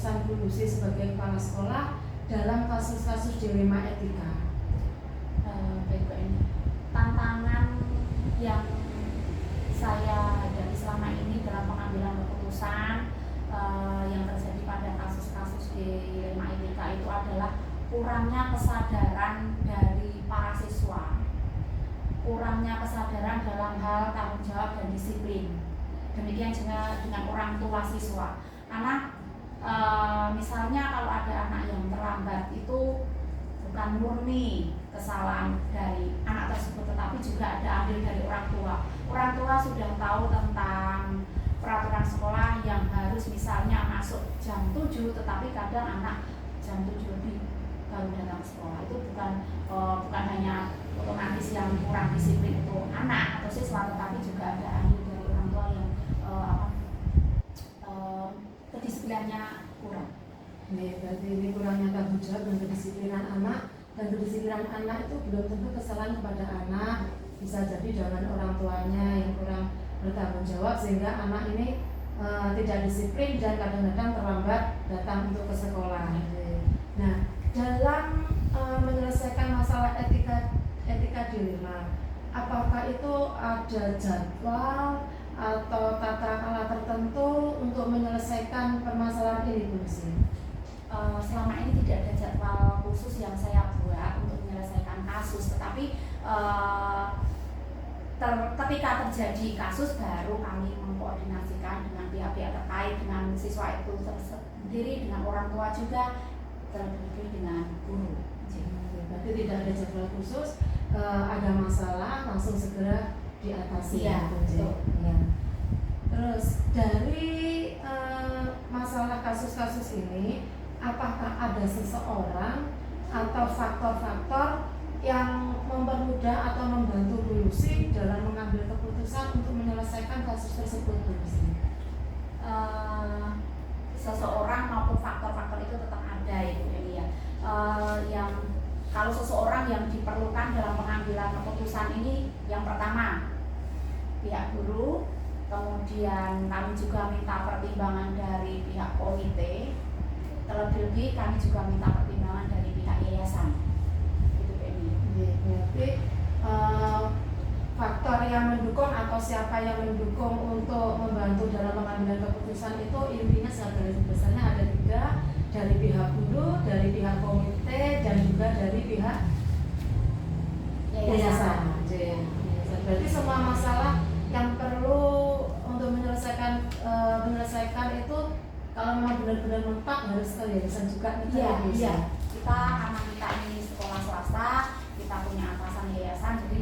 keputusan Bu Lucy sebagai kepala sekolah dalam kasus-kasus dilema etika? Baik Mbak, ini tantangan yang saya hadapi selama ini dalam pengambilan keputusan yang terjadi pada kasus-kasus dilema etika itu adalah kurangnya kesadaran dari para siswa, kurangnya kesadaran dalam hal tanggung jawab dan disiplin. Demikian juga dengan orang tua siswa, karena misalnya kalau ada anak yang terlambat itu bukan murni kesalahan dari anak tersebut, tetapi juga ada andil dari orang tua. Orang tua sudah tahu tentang peraturan sekolah yang harus misalnya masuk jam 7, tetapi kadang anak jam 7 lebih baru datang ke sekolah. Itu bukan hanya otomatis yang kurang disiplin itu anak atau siswa, tetapi juga ada andil dari orang tua yang kedisiplinannya kurang. Berarti ini kurangnya tanggung jawab dan kedisiplinan anak. Dan kedisiplinan anak itu belum tentu kesalahan kepada anak, bisa jadi dengan orang tuanya yang kurang bertanggung jawab sehingga anak ini tidak disiplin dan kadang-kadang terlambat datang untuk ke sekolah. Nah, dalam menyelesaikan masalah etika dilema, apakah itu ada jadwal atau tata cara tertentu untuk menyelesaikan permasalahan ini, Bu Lucy? Selama ini tidak ada jadwal khusus yang saya buat untuk menyelesaikan kasus, tetapi ketika terjadi kasus baru kami mengkoordinasikan dengan pihak-pihak terkait, dengan siswa itu sendiri, dengan orang tua juga, terlebih dengan guru. Berarti tidak ada jadwal khusus, ada masalah langsung segera diatasi. Iya, betul. Ya. Terus dari masalah kasus-kasus ini, apakah ada seseorang atau faktor-faktor yang mempermudah atau membantu Bu Lucy dalam mengambil keputusan untuk menyelesaikan kasus tersebut, Bu Lucy? Seseorang maupun faktor-faktor itu tetap ada, Ibu Elia. Yang kalau seseorang yang diperlukan dalam pengambilan keputusan ini, yang pertama pihak guru, kemudian kami juga minta pertimbangan dari pihak komite. Terlebih kami juga minta pertimbangan dari pihak yayasan. Itu ini. Berarti faktor yang mendukung atau siapa yang mendukung untuk membantu dalam pengambilan keputusan itu intinya garis besarnya ada 3, dari pihak guru, dari pihak komite, dan juga dari pihak yayasan. Berarti semua masalah yang perlu untuk menyelesaikan itu, kalau memang benar-benar mentok harus ke yayasan juga. Iya. Kita karena kita ini sekolah swasta, kita punya atasan yayasan, jadi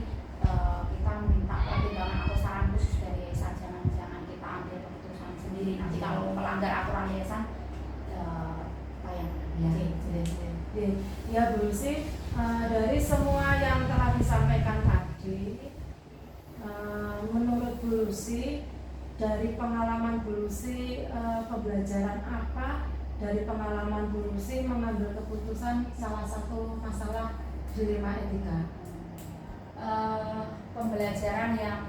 kita meminta pertimbangan atau saran khusus dari yayasan. Jangan kita ambil keputusan sendiri. Nanti kalau melanggar aturan yayasan, Ya Bu Lucy, dari semua yang telah disampaikan tadi, menurut Bu Lucy, dari pengalaman Bu Lucy, pembelajaran apa dari pengalaman Bu Lucy mengambil keputusan salah satu masalah dilema etika? Pembelajaran yang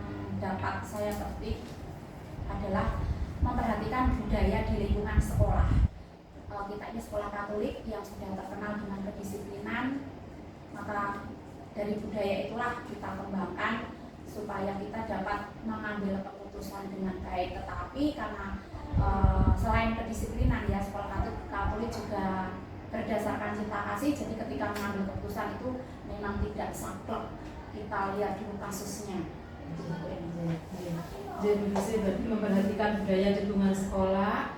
dapat saya petik adalah memperhatikan budaya di lingkungan sekolah. Kita ini sekolah Katolik yang sudah terkenal dengan kedisiplinan, maka dari budaya itulah kita kembangkan supaya kita dapat mengambil keputusan dengan baik. Tetapi karena selain kedisiplinan ya, sekolah Katolik juga berdasarkan cinta kasih, jadi ketika mengambil keputusan itu memang tidak saklek, kita lihat dulu kasusnya. Jadi berarti memperhatikan budaya di lingkungan sekolah,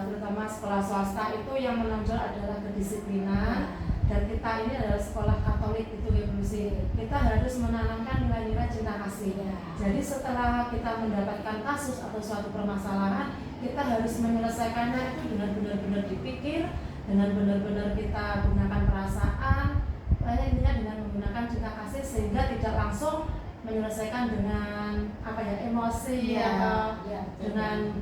terutama sekolah swasta itu yang menonjol adalah kedisiplinan. Dan kita ini adalah sekolah Katolik itu ya Bu Lucy. Kita harus menanamkan nilai-nilai cinta kasih. Jadi setelah kita mendapatkan kasus atau suatu permasalahan, kita harus menyelesaikannya itu dengan benar-benar dipikir, dengan benar-benar kita gunakan perasaan, intinya dengan menggunakan cinta kasih, sehingga tidak langsung menyelesaikan dengan emosi atau dengan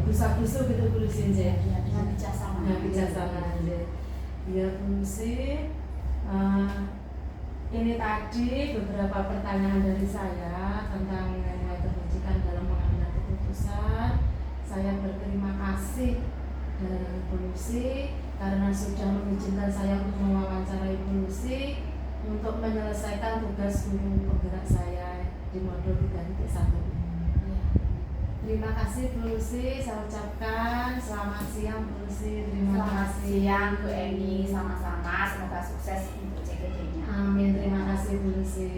busa-busu gitu Bu Lucy. Dengan bijaksana. Ya Bu Lucy, ini tadi beberapa pertanyaan dari saya tentang nilai kebajikan dalam pengambilan keputusan. Saya berterima kasih dari Bu Lucy karena sudah mengizinkan saya untuk mewawancarai Ibu Lucy untuk menyelesaikan tugas guru penggerak saya di modul 3.1 ini. Terima kasih Bu Lucy, saya ucapkan selamat siang Bu Lucy. Selamat siang Bu Eni, sama-sama, semoga sukses untuk CGD-nya. Amin, terima kasih Bu Lucy.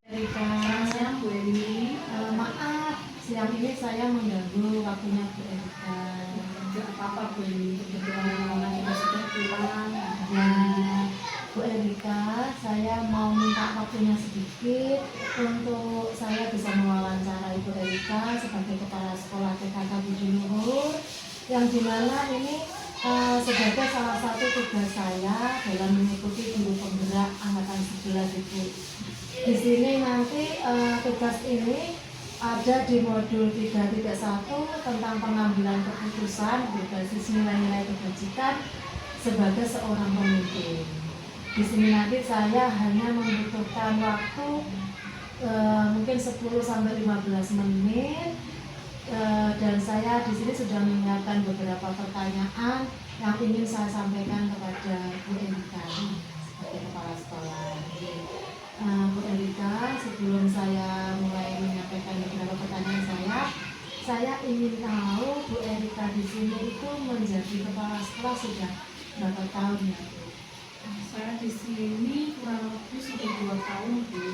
Erika, Selamat siang Bu Eni. maaf siang ini saya mengganggu waktunya Bu Erika. Tidak apa-apa Bu Eni, kebetulan kita sudah pulang. Ya, Bu Erika, saya mau minta waktunya sedikit untuk saya bisa mewawancarai Bu Erika sebagai Kepala Sekolah TKK Budi Luhur, yang dimana ini sebagai salah satu tugas saya dalam mengikuti guru penggerak angkatan 11 itu. Di sini nanti tugas ini ada di modul 3.1 tentang pengambilan keputusan berbasis nilai-nilai kebajikan sebagai seorang pemimpin. Di sini nanti saya hanya membutuhkan waktu mungkin 10-15 menit dan saya di sini sudah menyiapkan beberapa pertanyaan yang ingin saya sampaikan kepada Bu Erika sebagai kepala sekolah. Bu Erika, sebelum saya mulai menyampaikan beberapa pertanyaan saya ingin tahu Bu Erika di sini itu menjadi kepala sekolah sudah berapa tahun ya Bu? Saya di sini kurang lebih sudah 2 tahun Bu.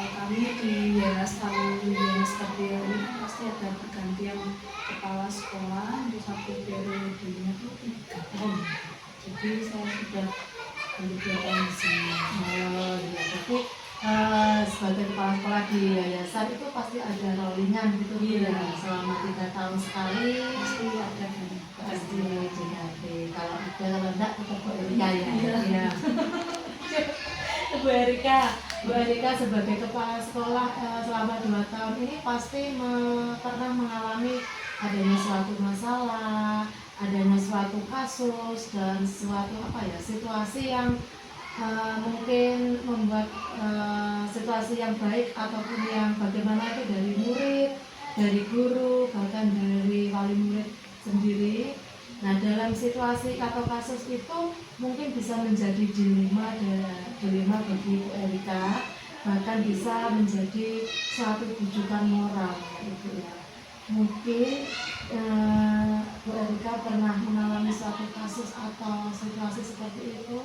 Kami di Yayasan Kabel ini kan pasti ada pergantian kepala sekolah untuk satu periodenya itu 3 tahun. Jadi saya sudah hampir 2 tahun di sini. Oh iya, tapi sebagai kepala sekolah di yayasan itu pasti ada rollingan gitu Bu, Iya. ya. Selama 3 tahun sekali Pasti ada kan. pasti JKT. Kalau ada, kalau enggak tetap Bu Erika ya. Iya. Iya. Bu Erika sebagai kepala sekolah selama 2 tahun ini pasti pernah mengalami adanya suatu masalah, adanya suatu kasus dan suatu situasi yang mungkin membuat situasi yang baik ataupun yang bagaimana itu dari murid, dari guru, bahkan dari wali murid sendiri. Nah, dalam situasi atau kasus itu mungkin bisa menjadi dilema bagi Bu Erika, bahkan bisa menjadi suatu rujukan moral gitu ya. Mungkin Bu Erika pernah mengalami suatu kasus atau situasi seperti itu?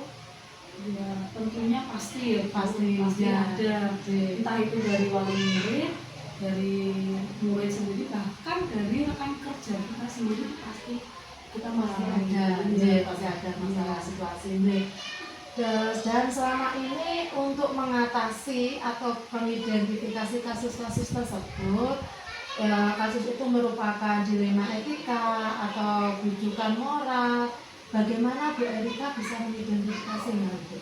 Ya, tentunya pasti ya, Bu. Pasti ya. ada. Entah itu dari wali murid, dari murid sendiri, bahkan dari rekan kerja kita sendiri pasti kita mengalami. Pasti ada masalah situasi ini. Dan selama ini untuk mengatasi atau mengidentifikasi kasus-kasus tersebut, kasus itu merupakan dilema etika atau rujukan moral. Bagaimana Bu Erika bisa mengidentifikasinya, Bu?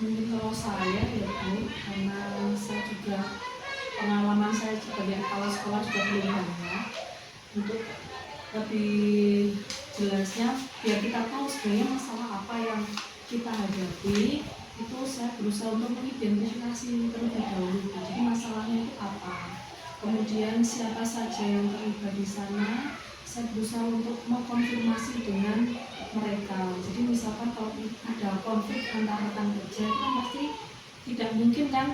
Mungkin kalau saya ya Bu, karena saya juga pengalaman saya sebagai kepala sekolah juga belum banyak, untuk lebih jelasnya biar kita tahu sebenarnya masalah apa yang kita hadapi, itu saya berusaha untuk mengidentifikasi terlebih dahulu. Jadi masalahnya itu apa, kemudian siapa saja yang terlibat di sana, saya berusaha untuk mengkonfirmasi dengan mereka. Jadi misalkan kalau ada konflik antara rekan kerja itu kan pasti tidak mungkin kan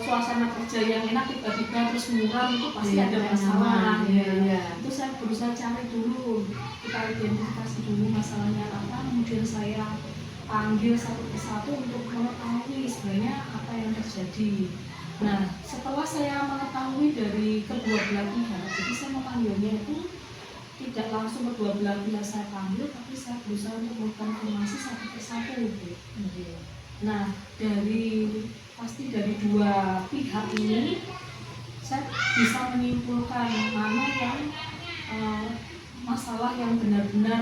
suasana kerja yang enak tiba-tiba terus muram, itu pasti ada masalah. Itu saya berusaha cari dulu, kita identifikasi dulu masalahnya apa, kemudian saya panggil satu persatu untuk mengetahui sebenarnya apa yang terjadi. Nah, setelah saya mengetahui dari kedua belah pihak, jadi saya memanggilnya itu tidak langsung kedua belah pihak saya panggil, tapi saya berusaha untuk mengkonfirmasi satu persatu. Nah, pasti dari dua pihak ini saya bisa menyimpulkan mana yang masalah yang benar-benar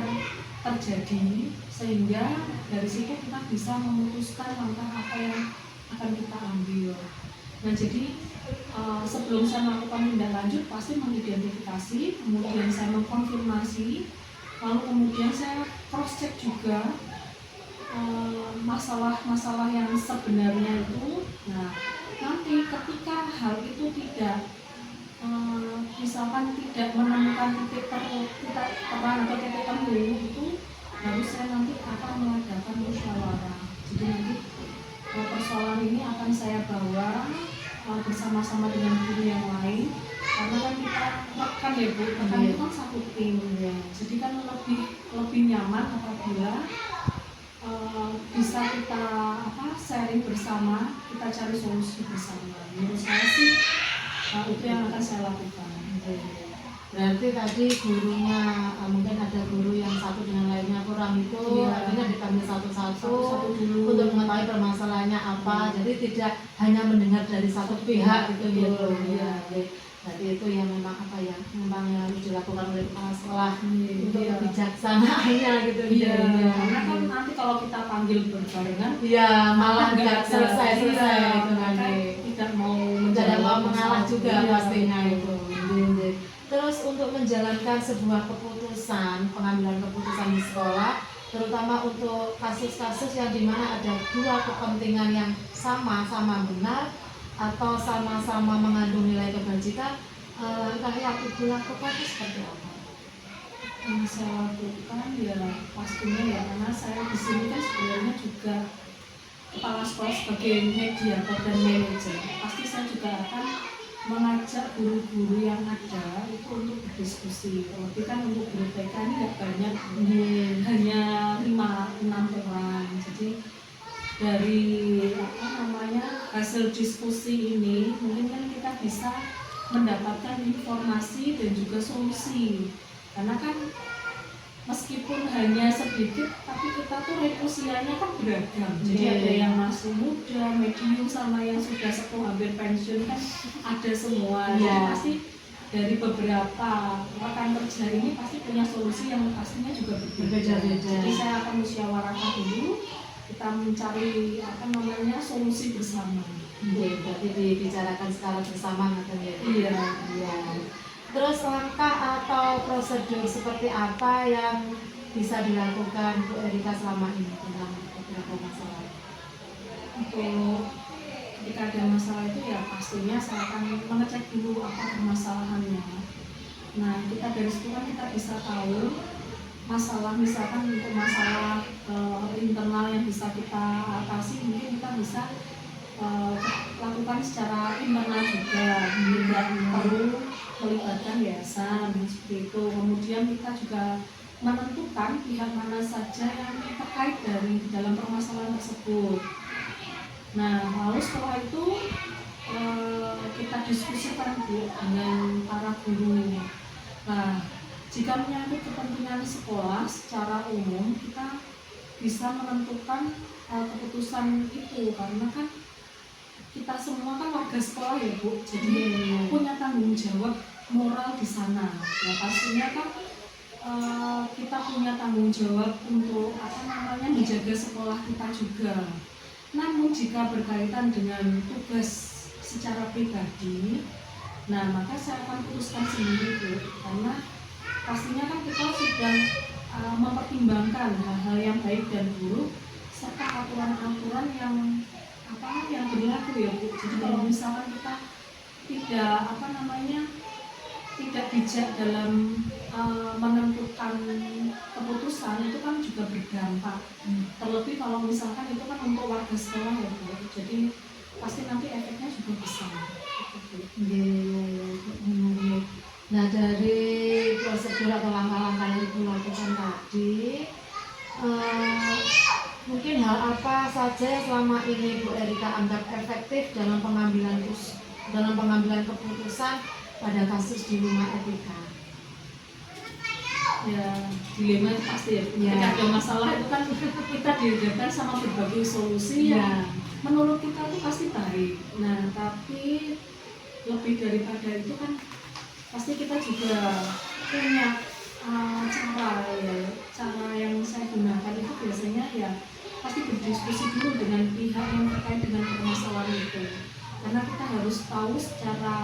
terjadi, sehingga dari situ kita bisa memutuskan langkah apa yang akan kita ambil. Nah, jadi sebelum saya melakukan tindak lanjut pasti mengidentifikasi, kemudian saya mengkonfirmasi, lalu kemudian saya cross check juga masalah-masalah yang sebenarnya itu. Nah, nanti ketika hal itu tidak misalkan tidak menemukan titik terang atau titik temu itu harus saya nanti akan mengadakan musyawarah. Jadi nanti persoalan ini akan saya bawa bersama-sama dengan guru yang lain, karena kan kita rekan ya Bu, rekan itu kan satu tim ya. Jadi kan lebih nyaman apabila bisa kita sharing bersama, kita cari solusi bersama. Menurut saya sih itu yang akan saya lakukan. Berarti tadi gurunya mungkin ada guru yang satu dengan lainnya kurang itu, akhirnya dipanggil satu-satu dulu untuk mengetahui permasalahannya apa. Jadi tidak hanya mendengar dari satu pihak gitu ya. Berarti itu yang memang memang yang harus dilakukan oleh kepala sekolah untuk bijaksanaannya gitu. Karena kan nanti kalau kita panggil berbarengan, malah nggak selesai itu nanti tidak mau mengalah juga pastinya itu. Terus untuk menjalankan sebuah pengambilan keputusan di sekolah, terutama untuk kasus-kasus yang dimana ada dua kepentingan yang sama-sama benar atau sama-sama mengandung nilai kebajikan, langkah yang Ibu lakukan itu seperti apa? Yang saya lakukan ya pastinya ya, karena saya di sini kan sebenarnya juga kepala sekolah sebagai mediator dan manajer, pasti saya juga akan mengajak guru-guru yang ada itu untuk berdiskusi. Tapi kan untuk guru TK ini nggak banyak, hanya 5-6 orang. Jadi dari hasil diskusi ini mungkin kan kita bisa mendapatkan informasi dan juga solusi. Karena kan meskipun hanya sedikit, tapi kita tuh usianya kan beragam. Jadi ada yang masih muda, medium, sama yang sudah sepuh hampir pensiun kan ada semua. Jadi pasti dari beberapa rekan kerja ini pasti punya solusi yang pastinya juga berbeda-beda. Jadi saya akan musyawarahkan dulu, kita mencari solusi bersama. Berarti dibicarakan secara bersama kan ya? Iya. Terus langkah atau prosedur seperti apa yang bisa dilakukan Bu Erika selama ini tentang beberapa masalah? Untuk ketika ada masalah itu ya pastinya saya akan mengecek dulu apa permasalahannya. Nah kita dari situ kan kita bisa tahu masalah, misalkan untuk masalah internal yang bisa kita atasi, mungkin kita bisa lakukan secara internal juga, tidak perlu melibatkan yayasan seperti itu. Kemudian kita juga menentukan pihak mana saja yang terkait dari dalam permasalahan tersebut. Nah lalu setelah itu kita diskusikan dengan para guru. Nah jika menyangkut kepentingan sekolah secara umum, kita bisa menentukan keputusan itu, karena kan kita semua kan warga sekolah ya Bu, jadi punya tanggung jawab moral di sana. Ya pastinya kan kita punya tanggung jawab untuk menjaga sekolah kita juga. Namun jika berkaitan dengan tugas secara pribadi, nah maka saya akan putuskan sendiri Bu, karena pastinya kan kita sudah mempertimbangkan hal-hal yang baik dan buruk serta aturan-aturan yang berlaku ya Bu. Jadi kalau misalkan kita tidak bijak dalam menentukan keputusan, itu kan juga berdampak. Terlebih kalau misalkan itu kan untuk warga sekolah ya Bu. Jadi pasti nanti efeknya juga besar. Nah dari prosedur atau langkah-langkah yang Ibu lakukan tadi, mungkin hal apa saja selama ini Bu Erika anggap efektif dalam pengambilan keputusan pada kasus di rumah etika? Ya dilema itu pasti ya. Ketika ada masalah itu kan kita dihadapkan sama berbagai solusi yang menurut kita itu pasti baik. Nah tapi lebih daripada itu kan pasti kita juga punya cara yang saya gunakan itu biasanya ya pasti berdiskusi dulu dengan pihak yang terkait dengan permasalahan itu, karena kita harus tahu secara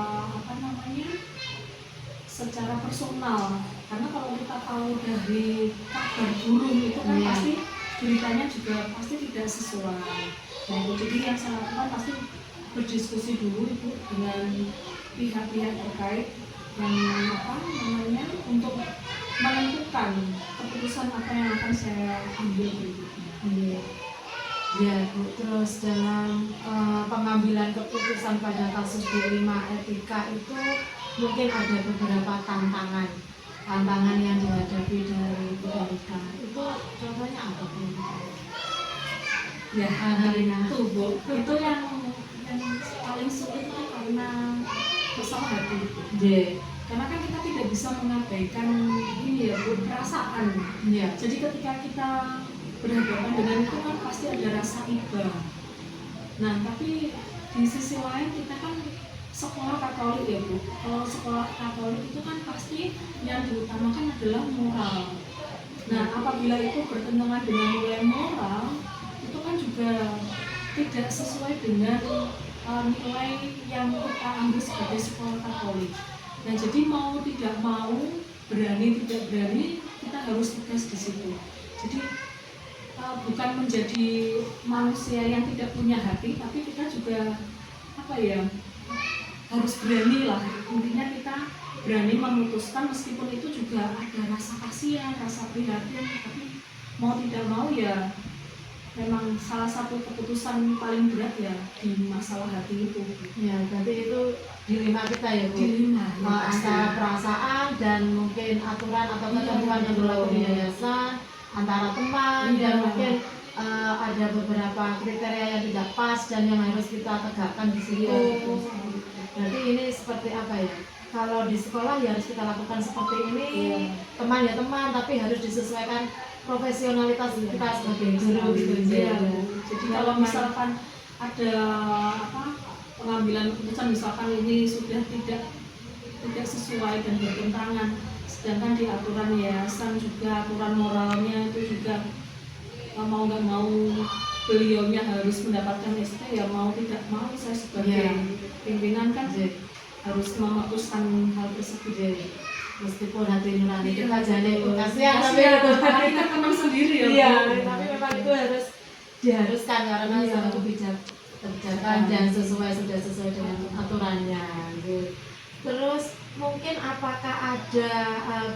personal. Karena kalau kita tahu dari kabar burung itu kan pasti beritanya juga pasti tidak sesuai. Nah jadi yang saya lakukan pasti berdiskusi dulu Ibu dengan pihak-pihak terkait apa namanya untuk menentukan keputusan apa yang akan saya ambil berikutnya. Iya. Ya Bu, terus dalam pengambilan keputusan pada kasus D5 etika itu mungkin ada beberapa tantangan yang dihadapi dari Bu Erika. Itu contohnya apa Bu? Ya, Karina. itu Bu, itu yang paling sulit itu karena masalah hati. Iya. Karena kan kita tidak bisa mengabaikan ini ya Bu, perasaan. Iya. Jadi ketika kita berhadapan dengan itu kan pasti ada rasa iba. Nah, tapi di sisi lain kita kan sekolah Katolik ya Bu. Kalau sekolah Katolik itu kan pasti yang diutamakan adalah moral. Nah, apabila itu bertentangan dengan nilai moral, itu kan juga tidak sesuai dengan nilai yang kita ambil sebagai sekolah Katolik. Nah, jadi mau tidak mau, berani tidak berani, kita harus tegas di situ. Jadi bukan menjadi manusia yang tidak punya hati, tapi kita juga apa ya, harus berani lah. Intinya kita berani memutuskan meskipun itu juga ada rasa kasihan, rasa prihatin, tapi mau tidak mau ya memang salah satu keputusan paling berat ya di masalah hati itu. Ya, berarti itu dilema kita ya Bu. Dilema, ya, Antara perasaan dan mungkin aturan atau ketentuan yang berlaku di yayasan, antara teman Iya. dan mungkin ada beberapa kriteria yang tidak pas dan yang harus kita tegakkan di situ. Iya. Berarti ini seperti apa ya? Kalau di sekolah ya harus kita lakukan seperti ini, Iya. teman ya teman, tapi harus disesuaikan profesionalitas Iya. kita sebagai guru gitu. Iya. Ya. Jadi kalau misalkan ada apa pengambilan keputusan misalkan ini sudah tidak sesuai dan bertentangan, sedangkan di aturan yayasan juga aturan moralnya itu juga mau nggak mau beliaunya harus mendapatkan ST, ya mau tidak mau saya sebagai pimpinan kan harus memutuskan hal tersebut. Meskipun hati nurani kita Iya, jadi betul. kasihan tapi Kasihan, itu karena kita teman sendiri ya, iya, Bu. tapi memang itu harus diharuskan karena Iya. sangat kebijakan dan sudah sesuai dengan aturannya gitu. Terus mungkin apakah ada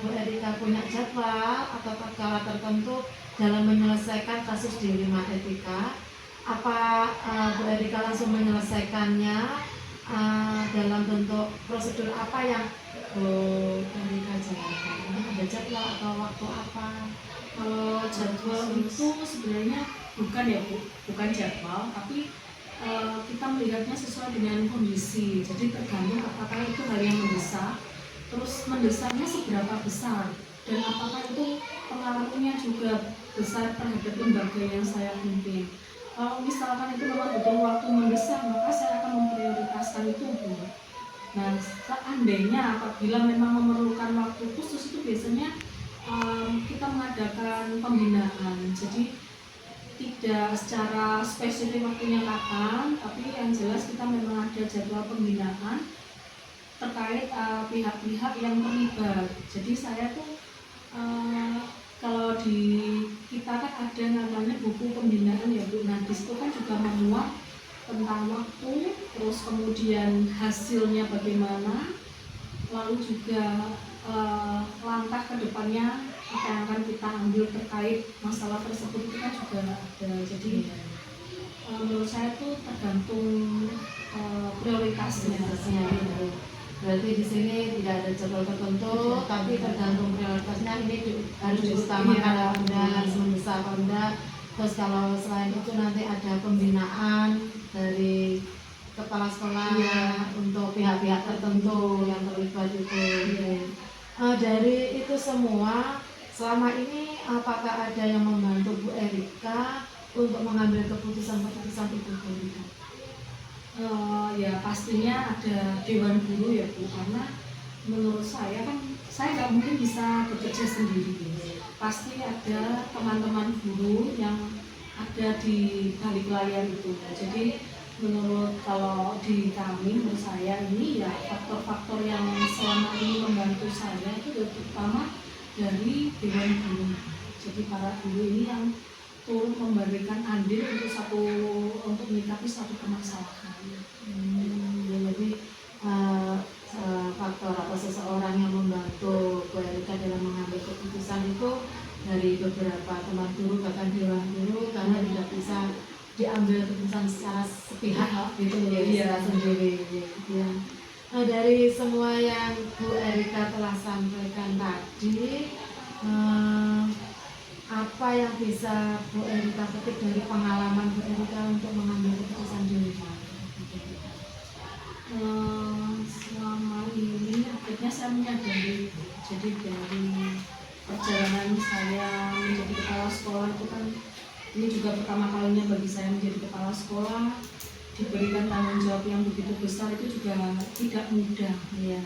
Bu Erika punya jadwal atau skala tertentu dalam menyelesaikan kasus D5 etika? Apa Bu Erika langsung menyelesaikannya dalam bentuk prosedur apa yang Bu Erika jalankan? Ada jadwal atau waktu apa? Kalau jadwal itu sebenarnya bukan ya Bu, bukan jadwal, tapi kita melihatnya sesuai dengan kondisi. Jadi tergantung apakah itu hal yang mendesak, terus mendesaknya seberapa besar, dan apakah itu pengaruhnya juga besar terhadap lembaga yang saya pimpin. Kalau misalkan itu memang butuh waktu mendesak, maka saya akan memprioritaskan itu Bu. Nah, seandainya apabila memang memerlukan waktu khusus itu biasanya kita mengadakan pembinaan. Jadi tidak secara spesifik waktunya kapan, tapi yang jelas kita memang ada jadwal pembinaan terkait pihak-pihak yang terlibat. Jadi saya tuh kalau di kita kan ada namanya buku pembinaan ya Bu. Nah, di situ kan juga memuat tentang waktu, terus kemudian hasilnya bagaimana, lalu juga langkah kedepannya apa yang akan kita ambil terkait masalah tersebut itu kan juga ada. Jadi menurut saya itu tergantung prioritasnya. Berarti di sini tidak ada jadwal tertentu, tapi tergantung prioritasnya ini harus diutamakan apa enggak, harus mendesak apa enggak. Terus kalau selain itu nanti ada pembinaan dari kepala sekolah untuk pihak-pihak tertentu yang terlibat itu. Dari itu semua, selama ini apakah ada yang membantu Bu Erika untuk mengambil keputusan-keputusan itu Bu Erika? Ya pastinya ada Dewan Guru ya Bu, karena menurut saya kan saya nggak mungkin bisa bekerja sendiri. Pasti ada teman-teman guru yang ada di balik layar itu. Jadi menurut kalau di kami, menurut saya ini ya faktor-faktor yang selama ini membantu saya itu terutama dari Dewan Guru. Jadi para guru ini yang turut memberikan andil untuk menyikapi satu permasalahan. Jadi faktor atau seseorang beberapa teman guru bahkan dewan guru karena tidak bisa diambil keputusan secara sepihak gitu ya, secara sendiri ya. Nah, dari semua yang Bu Erika telah sampaikan tadi, apa yang bisa Bu Erika petik dari pengalaman Bu Erika untuk mengambil keputusan di rumah? Selama ini akhirnya saya menyadari, jadi dari perjalanan saya menjadi kepala sekolah itu kan ini juga pertama kalinya bagi saya menjadi kepala sekolah, diberikan tanggung jawab yang begitu besar itu juga tidak mudah ya.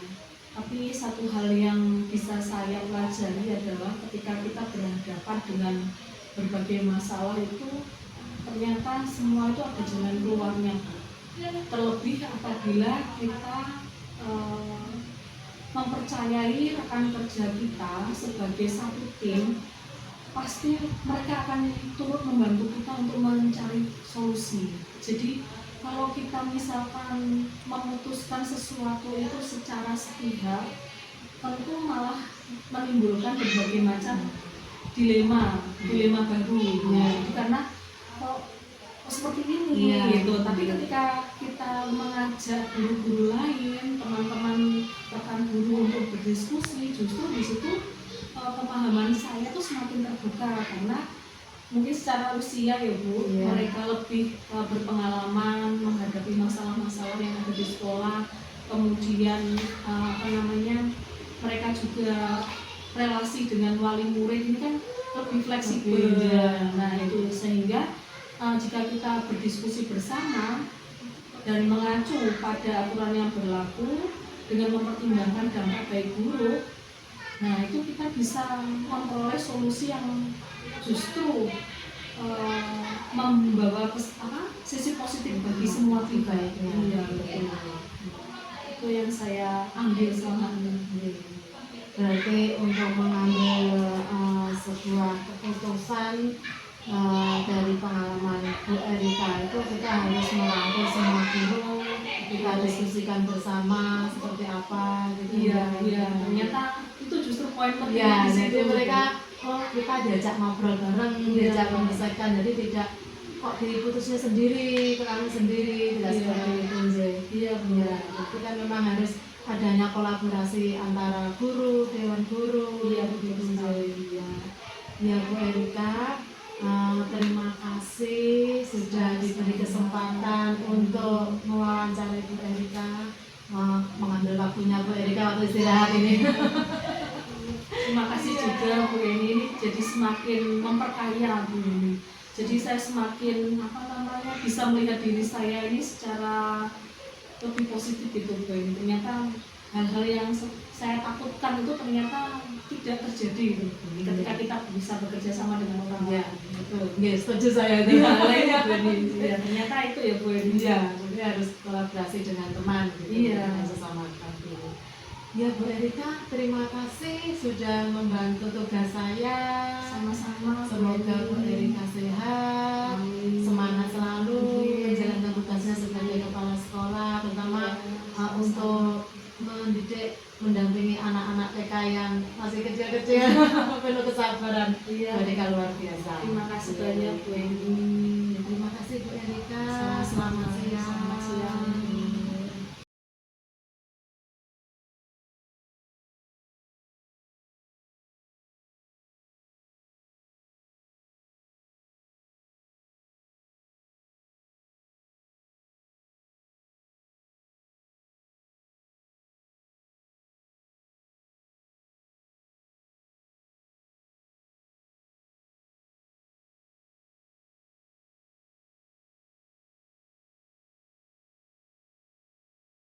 Tapi satu hal yang bisa saya pelajari adalah ketika kita berhadapan dengan berbagai masalah itu ternyata semua itu ada jalan keluarnya. Terlebih apabila kita mempercayai rekan kerja kita sebagai satu tim, pasti mereka akan turut membantu kita untuk mencari solusi. Jadi kalau kita misalkan memutuskan sesuatu itu secara sepihak, tentu malah menimbulkan berbagai macam dilema baru ya. Karena kok seperti ini gitu. Tapi ketika kita mengajak guru-guru lain, teman-teman rekan guru untuk berdiskusi, justru di situ pemahaman saya tuh semakin terbuka karena mungkin secara usia ya Bu, mereka lebih berpengalaman menghadapi masalah-masalah yang ada di sekolah, kemudian mereka juga relasi dengan wali murid ini kan lebih fleksibel. Nah itu sehingga jika kita berdiskusi bersama dan mengacu pada aturan yang berlaku dengan mempertimbangkan dampak baik buruk, nah itu kita bisa memperoleh solusi yang justru membawa sisi positif bagi semua pihak. Iya, betul. Itu yang saya ambil selama ini. Berarti untuk mengambil sebuah keputusan dari pengalaman Bu Erika itu kita harus merangkul semua guru, kita diskusikan bersama seperti apa gitu. Iya. Ternyata itu justru poin penting ya, di situ. jadi mereka kita diajak ngobrol bareng, diajak menyelesaikan, jadi tidak kok diputusnya sendiri, kami sendiri, tidak seperti itu. Iya, itu kan memang harus adanya kolaborasi antara guru, dewan guru, begitu. Ya Bu Erika, terima kasih sudah diberi kesempatan untuk mewawancarai Bu Erika, mengambil waktunya Bu Erika waktu istirahat ini. Terima kasih juga Bu Eni, ini jadi semakin memperkaya Bu Eni. Jadi saya semakin bisa melihat diri saya ini secara lebih positif gitu Bu Eni. Ternyata hal-hal yang saya takutkan itu ternyata tidak terjadi gitu. Ketika kita bisa bekerja sama dengan orang lain. Betul. Setuju saya di hal lainnya Bu Eni. Ya, ternyata itu ya Bu Eni. Iya, jadi harus kolaborasi dengan teman gitu. Dengan sesama guru. Ya Bu Erika, terima kasih sudah membantu tugas saya. Sama-sama. Semoga Bu Erika sehat, semangat selalu menjalankan tugasnya sebagai kepala sekolah, terutama untuk mendidik, mendampingi anak-anak TK yang masih kecil-kecil, penuh kesabaran. Bu Erika luar biasa. Terima kasih banyak Bu Eni. Terima kasih Bu Erika. Selamat siang.